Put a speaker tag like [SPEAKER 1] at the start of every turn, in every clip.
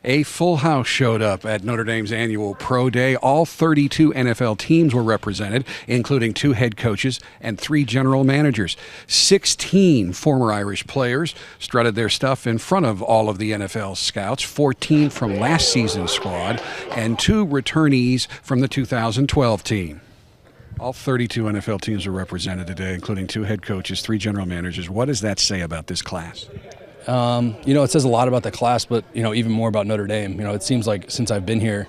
[SPEAKER 1] A full house showed up at Notre Dame's annual Pro Day. All 32 NFL teams were represented, including 2 head coaches and 3 general managers. 16 former Irish players strutted their stuff in front of all of the NFL scouts, 14 from last season's squad, and 2 returnees from the 2012 team. All 32 NFL teams are represented today, including 2 head coaches, 3 general managers. What does that say about this class?
[SPEAKER 2] It says a lot about the class, but, even more about Notre Dame. It seems like since I've been here,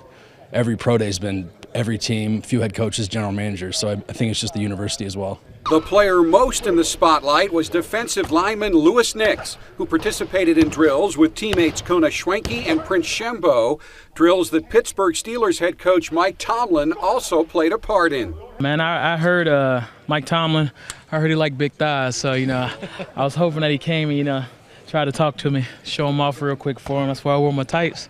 [SPEAKER 2] every pro day has been every team, few head coaches, general managers. So I think it's just the university as well.
[SPEAKER 1] The player most in the spotlight was defensive lineman Louis Nix, who participated in drills with teammates Kona Schwenke and Prince Shembo, drills that Pittsburgh Steelers head coach Mike Tomlin also played a part in.
[SPEAKER 3] Man, I heard Mike Tomlin, I heard he liked big thighs, so, I was hoping that he came and, tried to talk to me, show him off real quick for him. That's why I wore my tights.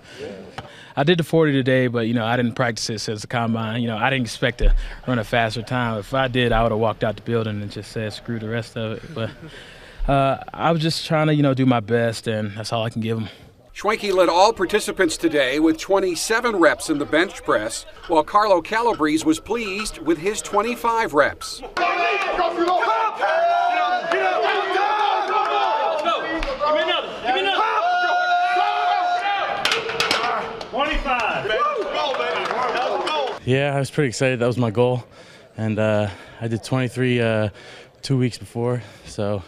[SPEAKER 3] I did the 40 today, but, I didn't practice it since the combine. I didn't expect to run a faster time. If I did, I would have walked out the building and just said screw the rest of it. But I was just trying to, do my best, and that's all I can give them.
[SPEAKER 1] Schwenke led all participants today with 27 reps in the bench press, while Carlo Calabrese was pleased with his 25 reps.
[SPEAKER 4] 25.
[SPEAKER 5] Yeah, I was pretty excited. That was my goal. And I did 23 2 weeks before, so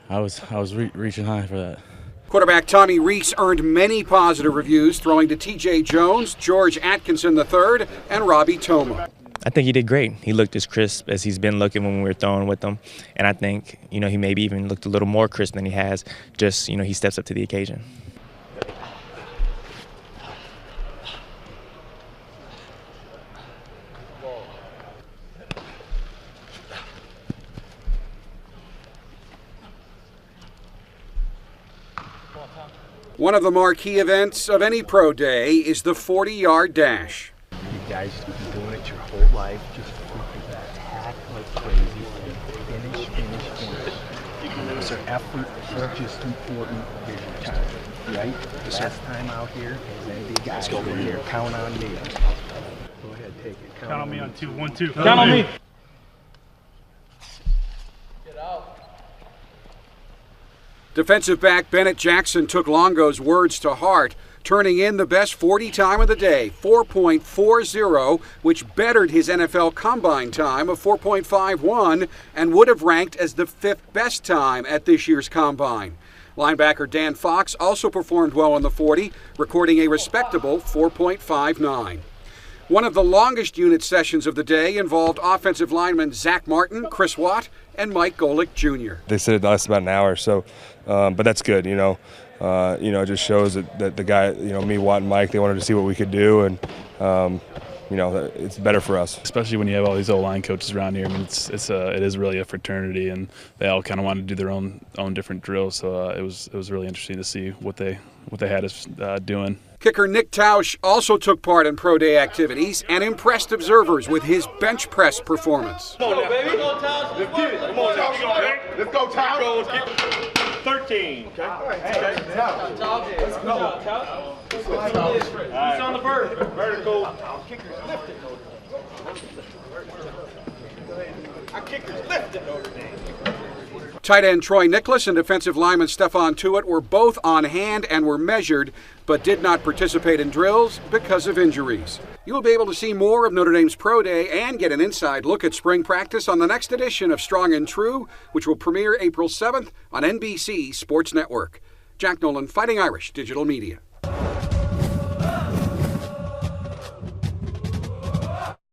[SPEAKER 5] I was reaching high for that.
[SPEAKER 1] Quarterback Tommy Rees earned many positive reviews, throwing to T.J. Jones, George Atkinson III, and Robbie Toma.
[SPEAKER 6] I think he did great. He looked as crisp as he's been looking when we were throwing with him. And I think, he maybe even looked a little more crisp than he has. Just, he steps up to the occasion.
[SPEAKER 1] One of the marquee events of any pro day is the 40-yard dash.
[SPEAKER 7] You guys have been doing it your whole life. Just attack like crazy. Finish. So effort is just important. Here's your time, right? Last time out here, and big guys over here. Count on me. Go ahead, take it.
[SPEAKER 4] Count on me on 2, 1, 2.
[SPEAKER 3] Count on me.
[SPEAKER 7] Get out.
[SPEAKER 1] Defensive back Bennett Jackson took Longo's words to heart, turning in the best 40 time of the day, 4.40, which bettered his NFL combine time of 4.51 and would have ranked as the 5th best time at this year's combine. Linebacker Dan Fox also performed well on the 40, recording a respectable 4.59. One of the longest unit sessions of the day involved offensive linemen Zach Martin, Chris Watt, and Mike Golick Jr.
[SPEAKER 8] They said it lasted about an hour, so, but that's good, it just shows that the guy, me, Watt, and Mike, they wanted to see what we could do, and, it's better for us.
[SPEAKER 9] Especially when you have all these O-line coaches around here. I mean, it is really a fraternity, and they all kind of want to do their own different drills. So it was really interesting to see what they had us doing.
[SPEAKER 1] Kicker Nick Tausch also took part in pro day activities and impressed observers with his bench press performance.
[SPEAKER 4] Come on, baby. Come on, Tausch. Let's get it. Come on, Tausch. Let's go, Tausch. 13. Okay. Okay. Let's go. Who's on the bird? Vertical. Our kicker's lifted Notre Dame.
[SPEAKER 1] Tight end Troy Nicholas and defensive lineman Stephon Tuitt were both on hand and were measured, but did not participate in drills because of injuries. You will be able to see more of Notre Dame's Pro Day and get an inside look at spring practice on the next edition of Strong and True, which will premiere April 7th on NBC Sports Network. Jack Nolan, Fighting Irish Digital Media.